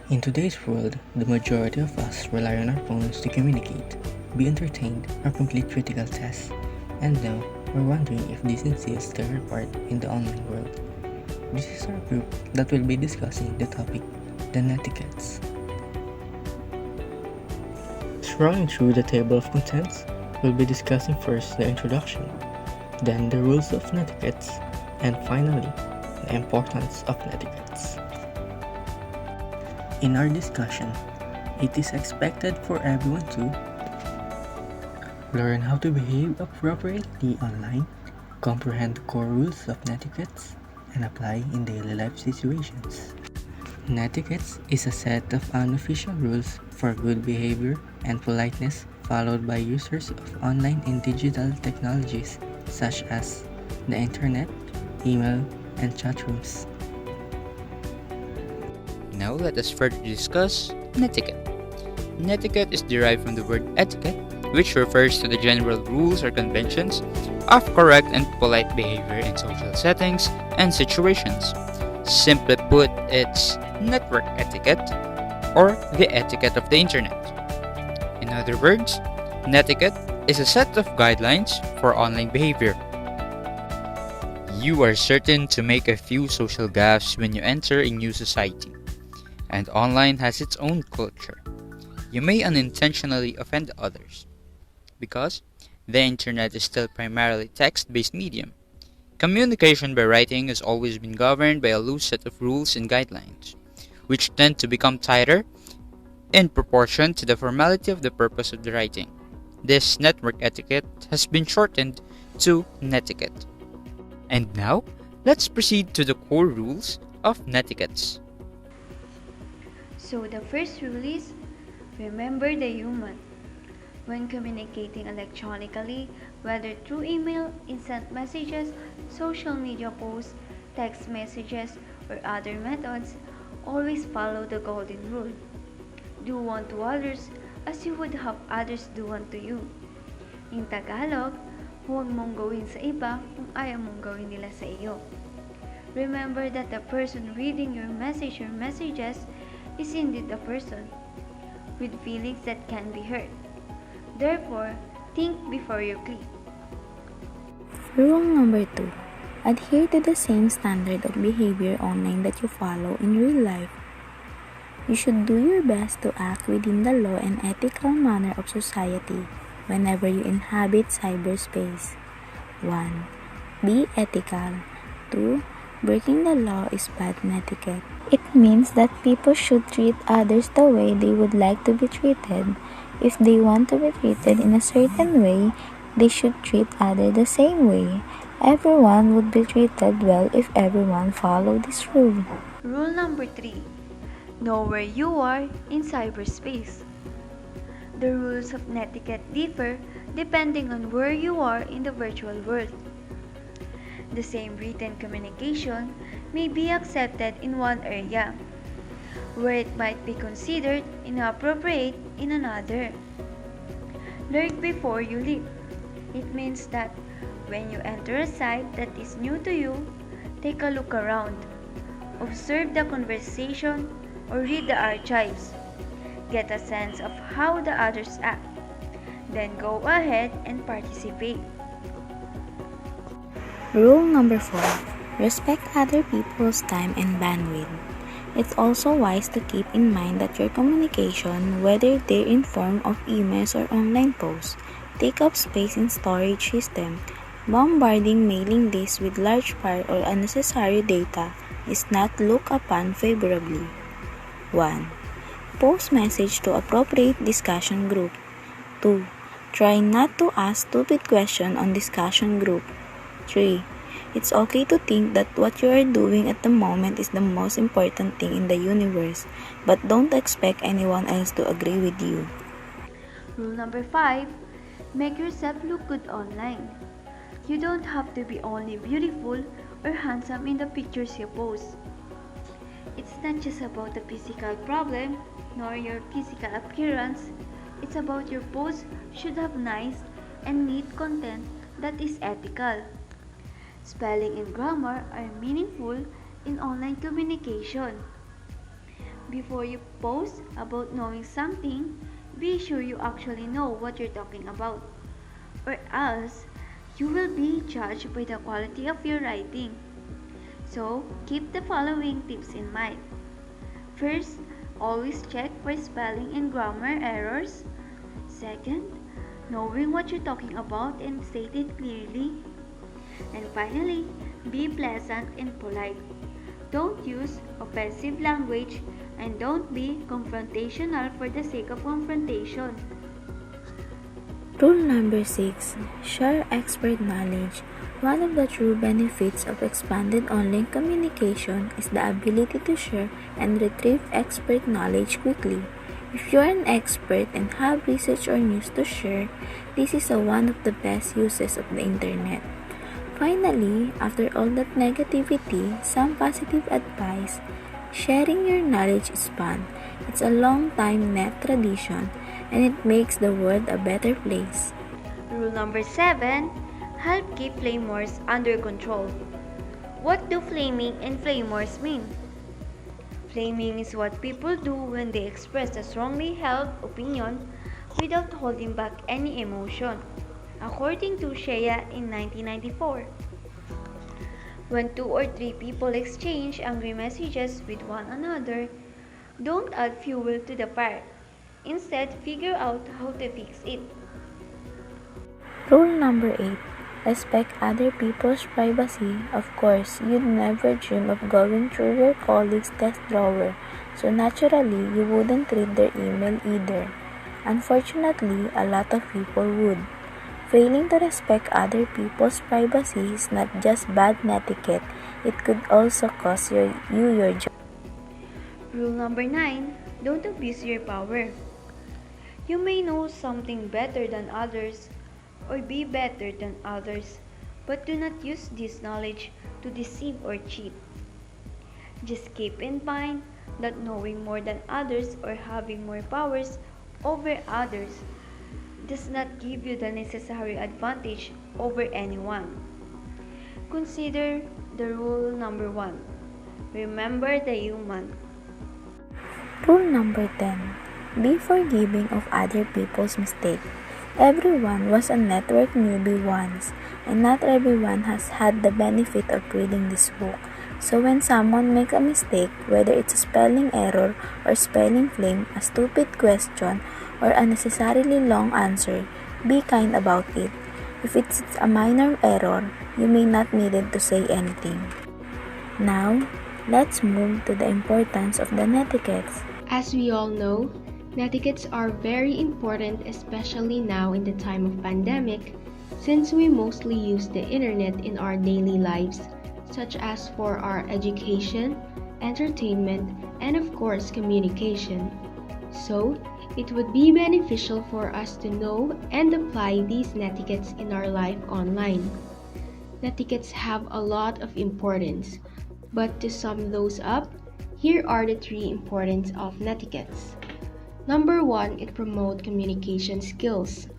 In today's world, the majority of us rely on our phones to communicate, be entertained, or complete critical tests. And now, we're wondering if this insists their part in the online world. This is our group that will be discussing the topic, the Netiquettes. Scrolling through the table of contents, we'll be discussing first the introduction, then the rules of Netiquettes, and finally, the importance of Netiquettes. In our discussion, it is expected for everyone to learn how to behave appropriately online, comprehend the core rules of netiquettes, and apply in daily life situations. Netiquettes is a set of unofficial rules for good behavior and politeness followed by users of online and digital technologies such as the internet, email, and chat rooms. Now let us further discuss netiquette. Netiquette is derived from the word etiquette, which refers to the general rules or conventions of correct and polite behavior in social settings and situations. Simply put, it's network etiquette or the etiquette of the internet. In other words, netiquette is a set of guidelines for online behavior. You are certain to make a few social gaffes when you enter a new society, and online has its own culture. You may unintentionally offend others because the internet is still primarily text-based medium. Communication by writing has always been governed by a loose set of rules and guidelines, which tend to become tighter in proportion to the formality of the purpose of the writing. This network etiquette has been shortened to netiquette. And now, let's proceed to the core rules of netiquettes. So the first rule is remember the human. When communicating electronically, whether through email, instant messages, social media posts, text messages, or other methods, always follow the golden rule. Do unto others as you would have others do unto you. In Tagalog, huwag mong gawin sa iba kung ayaw mong gawin nila sa iyo. Remember that the person reading your message or messages is indeed a person with feelings that can be hurt. Therefore, think before you click. Rule number 2. Adhere to the same standard of behavior online that you follow in real life. You should do your best to act within the law and ethical manner of society whenever you inhabit cyberspace. 1. Be ethical. 2. Breaking the law is bad netiquette. It means that people should treat others the way they would like to be treated. If they want to be treated in a certain way, they should treat others the same way. Everyone would be treated well if everyone followed this rule. Rule number 3. Know where you are in cyberspace. The rules of netiquette differ depending on where you are in the virtual world. The same written communication may be accepted in one area, where it might be considered inappropriate in another. Lurk before you leap. It means that when you enter a site that is new to you, take a look around, observe the conversation, or read the archives. Get a sense of how the others act. Then go ahead and participate. Rule number 4. Respect other people's time and bandwidth. It's also wise to keep in mind that your communication, whether they're in form of emails or online posts, take up space in storage system. Bombarding mailing lists with large file or unnecessary data is not looked upon favorably. 1. Post message to appropriate discussion group. 2. Try not to ask stupid questions on discussion group. 3. It's okay to think that what you are doing at the moment is the most important thing in the universe, but don't expect anyone else to agree with you. Rule number 5. Make yourself look good online. You don't have to be only beautiful or handsome in the pictures you post. It's not just about the physical problem, nor your physical appearance. It's about your post should have nice and neat content that is ethical. Spelling and grammar are meaningful in online communication. Before you post about knowing something, be sure you actually know what you're talking about, or else you will be judged by the quality of your writing. So, keep the following tips in mind. First, always check for spelling and grammar errors. Second, knowing what you're talking about and state it clearly. And finally, be pleasant and polite. Don't use offensive language and don't be confrontational for the sake of confrontation. Rule number 6. Share expert knowledge. One of the true benefits of expanded online communication is the ability to share and retrieve expert knowledge quickly. If you are an expert and have research or news to share, this is one of the best uses of the internet. Finally, after all that negativity, some positive advice. Sharing your knowledge is fun. It's a long-time net tradition, and it makes the world a better place. Rule number 7. Help keep flame wars under control. What do flaming and flame wars mean? Flaming is what people do when they express a strongly held opinion without holding back any emotion, according to Shea in 1994. When 2 or 3 people exchange angry messages with one another, don't add fuel to the fire. Instead, figure out how to fix it. Rule number 8. Respect other people's privacy. Of course, you'd never dream of going through your colleague's desk drawer, so naturally, you wouldn't read their email either. Unfortunately, a lot of people would. Failing to respect other people's privacy is not just bad netiquette, it could also cost you your job. Rule number 9. Don't abuse your power. You may know something better than others or be better than others, but do not use this knowledge to deceive or cheat. Just keep in mind that knowing more than others or having more powers over others does not give you the necessary advantage over anyone. Consider the rule number 1. Remember the human. Rule number 10. Be forgiving of other people's mistakes. Everyone was a network newbie once, and not everyone has had the benefit of reading this book. So when someone makes a mistake, whether it's a spelling error or spelling flame, a stupid question, or unnecessarily long answer, be kind about it. If it's a minor error, you may not need it to say anything. Now, let's move to the importance of the netiquettes. As we all know, netiquettes are very important, especially now in the time of pandemic, since we mostly use the internet in our daily lives, such as for our education, entertainment, and of course communication. So, it would be beneficial for us to know and apply these netiquettes in our life online. Netiquettes have a lot of importance, but to sum those up, here are the 3 importance of netiquettes. Number 1, it promotes communication skills.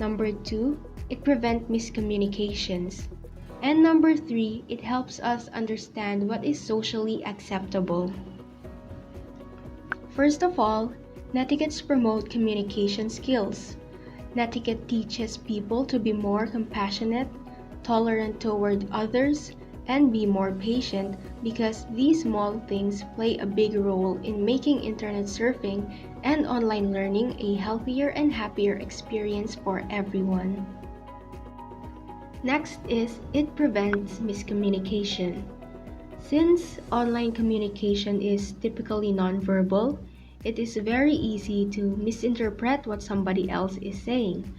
Number 2, it prevents miscommunications. And number 3, it helps us understand what is socially acceptable. First of all, netiquettes promote communication skills. Netiquette teaches people to be more compassionate, tolerant toward others, and be more patient because these small things play a big role in making internet surfing and online learning a healthier and happier experience for everyone. Next is it prevents miscommunication. Since online communication is typically nonverbal, it is very easy to misinterpret what somebody else is saying.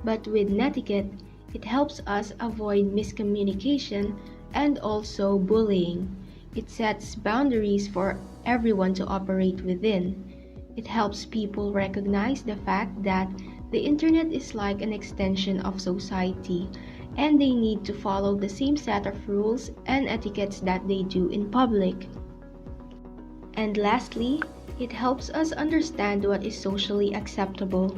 But with netiquette, it helps us avoid miscommunication and also bullying. It sets boundaries for everyone to operate within. It helps people recognize the fact that the internet is like an extension of society, and they need to follow the same set of rules and etiquettes that they do in public. And lastly, it helps us understand what is socially acceptable.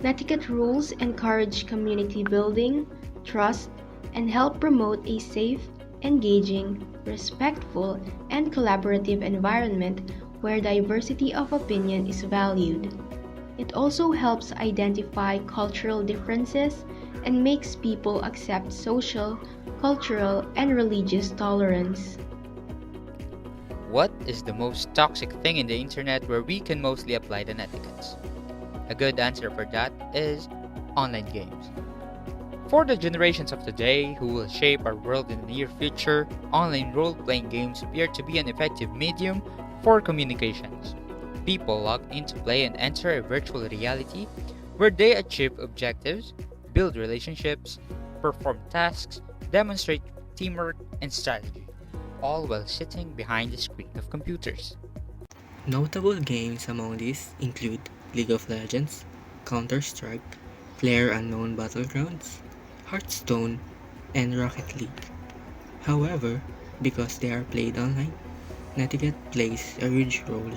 Netiquette rules encourage community building, trust, and help promote a safe, engaging, respectful, and collaborative environment where diversity of opinion is valued. It also helps identify cultural differences and makes people accept social, cultural, and religious tolerance. What is the most toxic thing in the internet where we can mostly apply the netiquettes? A good answer for that is online games. For the generations of today who will shape our world in the near future, online role playing games appear to be an effective medium for communications. People log in to play and enter a virtual reality where they achieve objectives, build relationships, perform tasks, demonstrate teamwork and strategy, all while sitting behind the screen of computers. Notable games among these include League of Legends, Counter-Strike, PlayerUnknown Battlegrounds, Hearthstone, and Rocket League. However, because they are played online, Netiquette plays a huge role